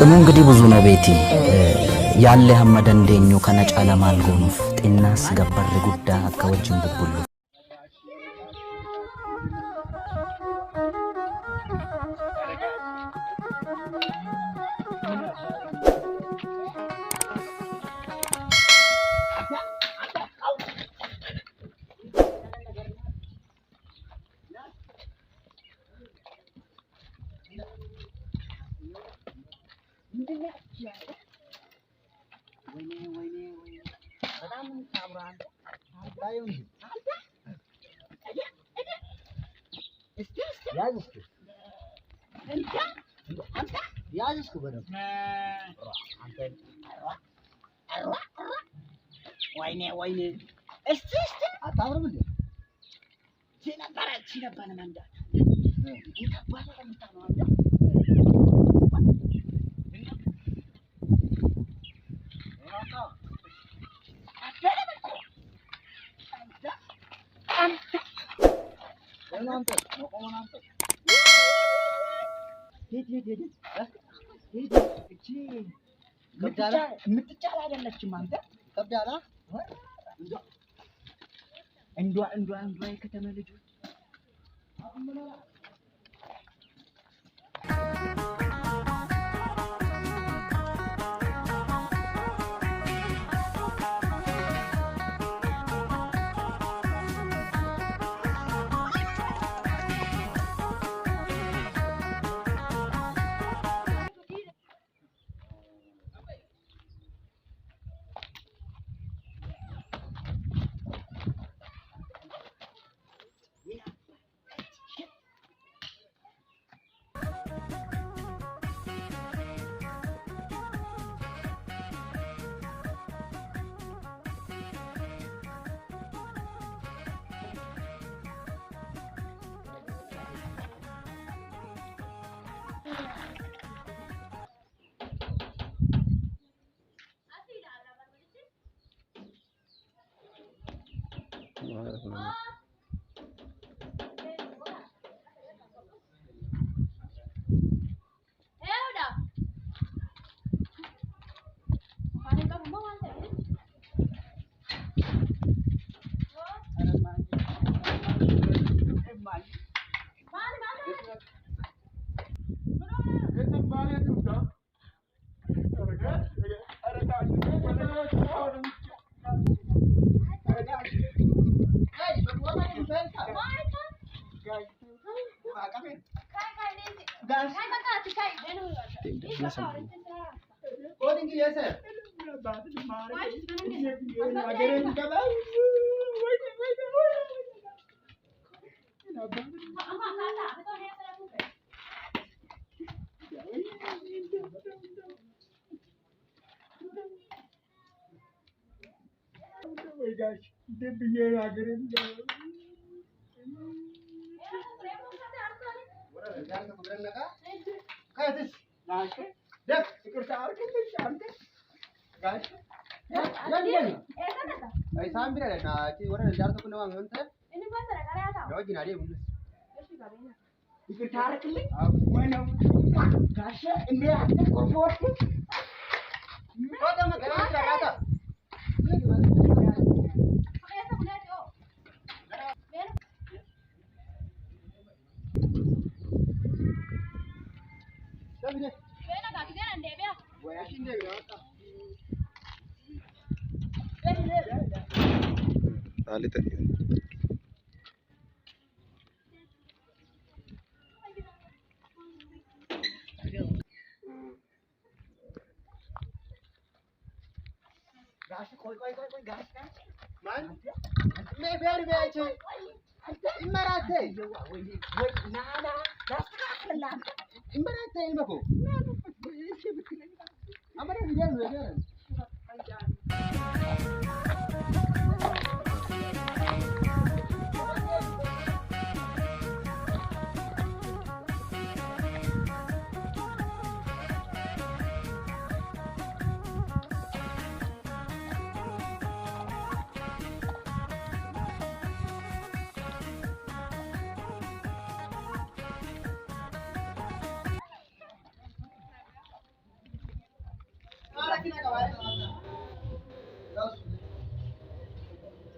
ግጥሙ እንግዲህ ብዙ ነው ቤቲ ያለ ሐመደንደኙ ከነጫ ለማልጎኑፍ ጤናስ ገበር ጉዳ አከወጅን ብቡሉ ወይኔ እስቲ አታምርም እንዴ ሲነበረ መንዳት ይከባድ ነው አንተ ምትጫላ አይደለችም አንተ ከብዳላ እንዷ የከተማ ልጆች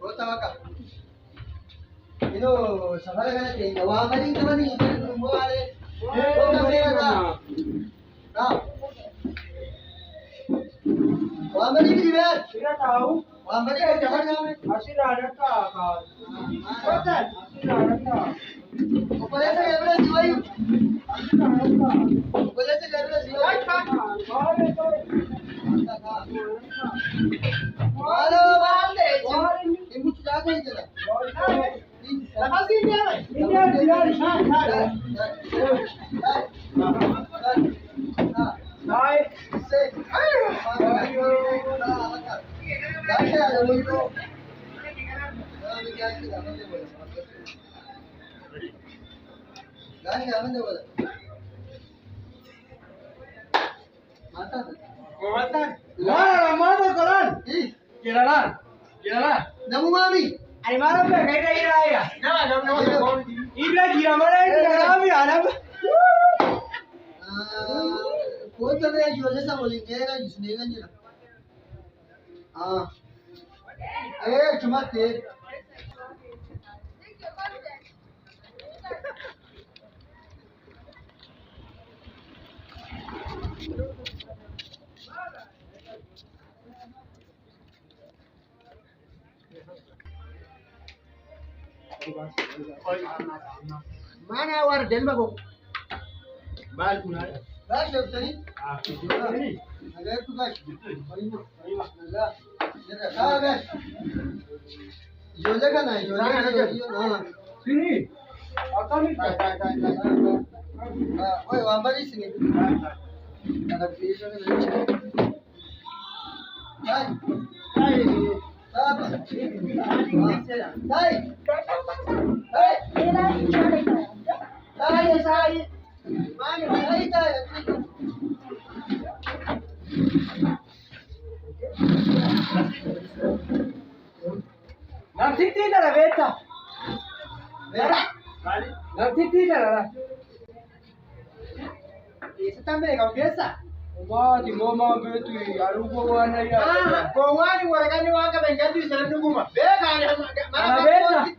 Kota waka. Ino sabara kana te wa mari kamani mo ale. Kota mera na. Na. Wa mari ki ber. Kira tahu. Wa mari ka jahan na me. Asir ada tak? Kota. Asir ada tak? Upale se gebra siwayu. Asir ada tak? Upale se gebra siwayu. Baale to. Halo bande. Ibu jaga ijala. Lepasin dia. Ini dia. Naik. Mana koran? Kiralah. Namu mami. Ari mana pe kaita ira ya? Ira kira mana ira kami ana. कौन सा मेरा जो जैसा बोलेंगे ना जिसने का नहीं हाँ चुमा ते Mana war den bago? Bal kuna. गाश लेफ्टनी अगर तू गाश लगा हाँ गाश जोले का ना हाँ Sini. Akami. ओए वांबरी सिंह अगर पीस में नहीं गाश Sai Mani, ahí está. Nanti tidak ada beta. Vera. Nanti tidak ada. Isso também é cabeça. Uma de mama betu aru gowana ya. Gowani waragani wanga benjadi sandu guma. Bega ni Mana beta?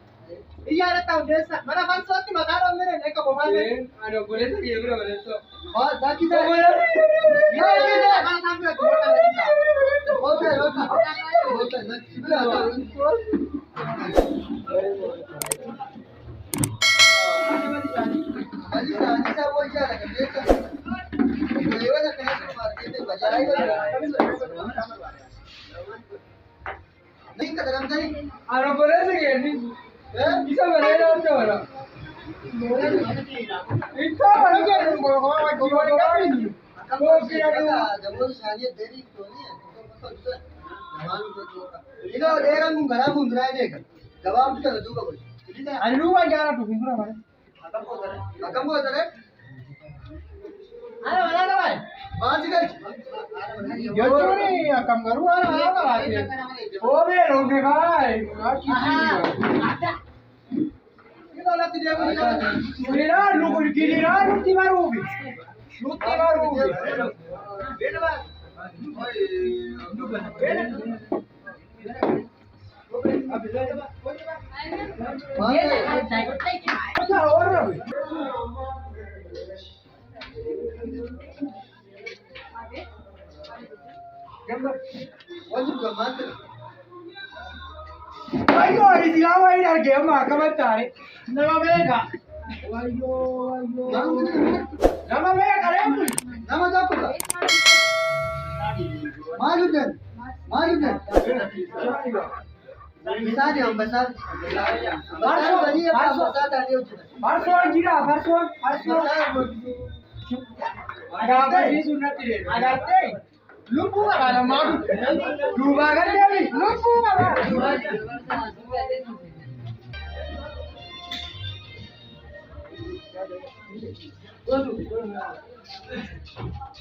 iya ada tahu desa. Mana bansoti makaro mere neka bomane. Ano boleh tu dia boleh boleh tu. Oh, daki dah. Boleh. Ya, ya, mana sampai tu kota desa. Oke, oke. Oke, nak sibla. Ali sa wo ja daga desa. Lewa da kana su market da bajai da. Ning ka dalam tadi. Ano boleh sih ni? Bisa boleh dah tu orang. Itu mana kan bawa bawa kami. Kamu kira ada jamur sahnya dari tu ni. Ino dera mungkara mungkara ni kan. Jawab tu ada juga boleh. Ani luar jangan tu pinggir mana? Akam ko ada. Ada mana ada mana? Baca kan. Yo curi akam garu ada apa lagi? Oh benar oke kai. Ada. Kita lihat dia punya. Kira lu kira lu tiba rubi. Lu tiba rubi. Ayo, ini lama ini harga emak komentar. Nama mereka. Ayo. Nama mereka lemu. Nama siapa? Maludan. Besar yang besar. Besar bani apa besar tadi ucap. Parsuan jira, parsuan. Agarte sih sunat ini. Agarte. Lupa kan malu. Lupa kan dia. Lupa.